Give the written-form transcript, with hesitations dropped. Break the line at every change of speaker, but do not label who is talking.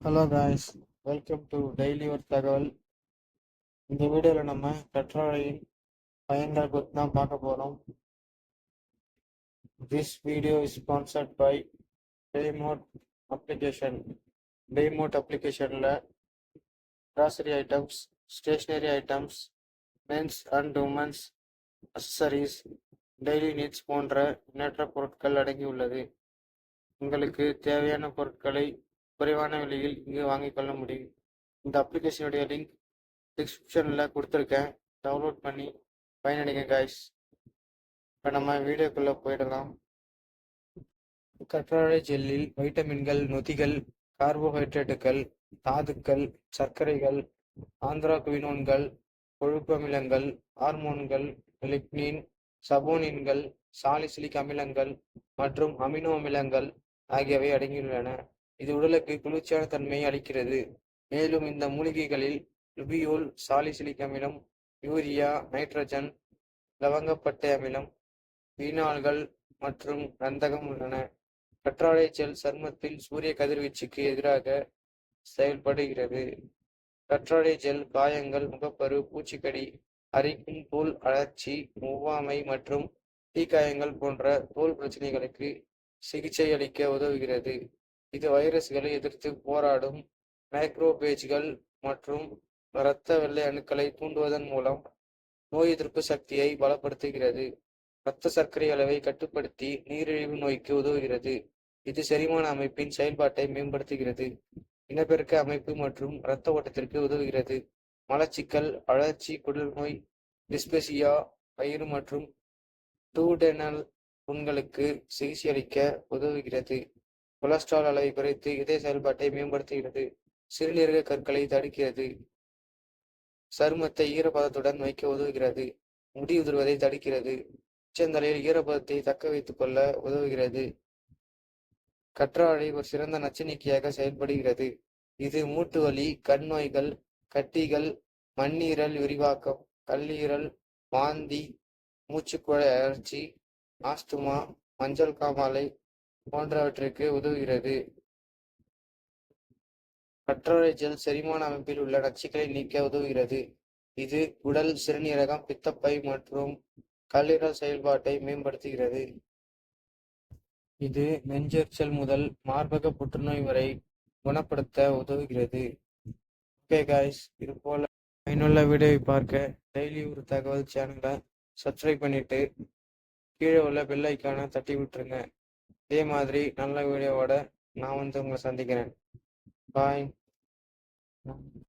Hello guys, welcome to daily ஒரு தகவல். இந்த வீடியோவில் நம்ம கற்றாழையின் பயன்கள் பற்றி தான் பார்க்க போகிறோம். This video is sponsored by டேமோட் அப்ளிகேஷன். டேமோட் அப்ளிகேஷனில் grocery items, stationery items, men's and women's accessories, daily needs போன்ற எண்ணற்ற பொருட்கள் அடங்கியுள்ளது. உங்களுக்கு தேவையான பொருட்களை குறைவான விலையில் இங்கு வாங்கிக் கொள்ள முடியும். இந்த அப்ளிகேஷனுடைய லிங்க் டிஸ்கிரிப்ஷனில் கொடுத்துருக்கேன். டவுன்லோட் பண்ணி பயனடைங்க காய்ஸ். இப்போ நம்ம வீடியோக்குள்ளே போயிடலாம். கற்றாழை ஜெல்லில் வைட்டமின்கள், நொதிகள், கார்போஹைட்ரேட்டுகள், தாதுக்கள், சர்க்கரைகள், ஆந்திராகுவினோன்கள், கொழுப்பு அமிலங்கள், ஹார்மோன்கள், லிக்னின், சபோனின்கள், சாலிசிலிக் அமிலங்கள் மற்றும் அமினோ அமிலங்கள் ஆகியவை அடங்கியுள்ளன. இது உடலுக்கு குளிர்ச்சியான தன்மையை அளிக்கிறது. மேலும் இந்த மூலிகைகளில் லுபியோல், சாலிசிலிக் அமிலம், யூரியா, நைட்ரஜன், லவங்கப்பட்டை அமிலம், பீனால்கள் மற்றும் கந்தகம் உள்ளன. கற்றாழை ஜெல் சருமத்தில் சூரிய கதிர்வீச்சுக்கு எதிராக செயல்படுகிறது. கற்றாழை ஜெல் காயங்கள், முகப்பரு, பூச்சிக்கடி, அரிக்கும் தோல் அழற்சி, ஒவ்வாமை மற்றும் தீக்காயங்கள் போன்ற தோல் பிரச்சனைகளுக்கு சிகிச்சை அளிக்க உதவுகிறது. இது வைரஸ்களை எதிர்த்து போராடும் மைக்ரோபேஜ்கள் மற்றும் இரத்த வெள்ளை அணுக்களை தூண்டுவதன் மூலம் நோய் எதிர்ப்பு சக்தியை பலப்படுத்துகிறது. இரத்த சர்க்கரை அளவை கட்டுப்படுத்தி நீரிழிவு நோய்க்கு உதவுகிறது. இது செரிமான அமைப்பின் செயல்பாட்டை மேம்படுத்துகிறது. இனப்பெருக்க அமைப்பு மற்றும் இரத்த ஓட்டத்திற்கு உதவுகிறது. மலச்சிக்கல், அழற்சி, குடல் நோய், டிஸ்பெசியா, வயிறு மற்றும் டூடெனல் புண்களுக்கு சிகிச்சை அளிக்க உதவுகிறது. கொலஸ்ட்ரால் அளவை குறைத்து இதய செயல்பாட்டை மேம்படுத்துகிறது. சிறுநீரக கற்களை தடுக்கிறது. சருமத்தை ஈரப்பதத்துடன் வைக்க உதவுகிறது. முடி உதிர்வதை தடுக்கிறது. உச்சந்தலையில் ஈரப்பதத்தை தக்க வைத்துக் கொள்ள உதவுகிறது. கற்றாழை ஒரு சிறந்த நச்சு நீக்கியாக செயல்படுகிறது. இது மூட்டு வலி, கண் நோய்கள், கட்டிகள், மண்ணீரல் விரிவாக்கம், கல்லீரல், வாந்தி, மூச்சுக்குழாய் அழற்சி, ஆஸ்துமா, மஞ்சள் காமாலை போன்றவற்றிற்கு உதவுகிறது. கற்றாழை ஜெல் செரிமான அமைப்பில் உள்ள நச்சுக்களை நீக்க உதவுகிறது. இது உடல், சிறுநீரகம், பித்தப்பை மற்றும் கல்லீரல் செயல்பாட்டை மேம்படுத்துகிறது. இது நெஞ்செரிச்சல் முதல் மார்பக புற்றுநோய் வரை குணப்படுத்த உதவுகிறது. ஓகே காய்ஸ், இது போல பயனுள்ள வீடியோவை பார்க்க டெய்லி ஒரு தகவல் சேனலை சப்ஸ்கிரைப் பண்ணிட்டு கீழே உள்ள பெல் ஐக்கானை தட்டி விட்டுருங்க. இதே மாதிரி நல்ல வீடியோவோட நான் உங்களை சந்திக்கிறேன். பாய்.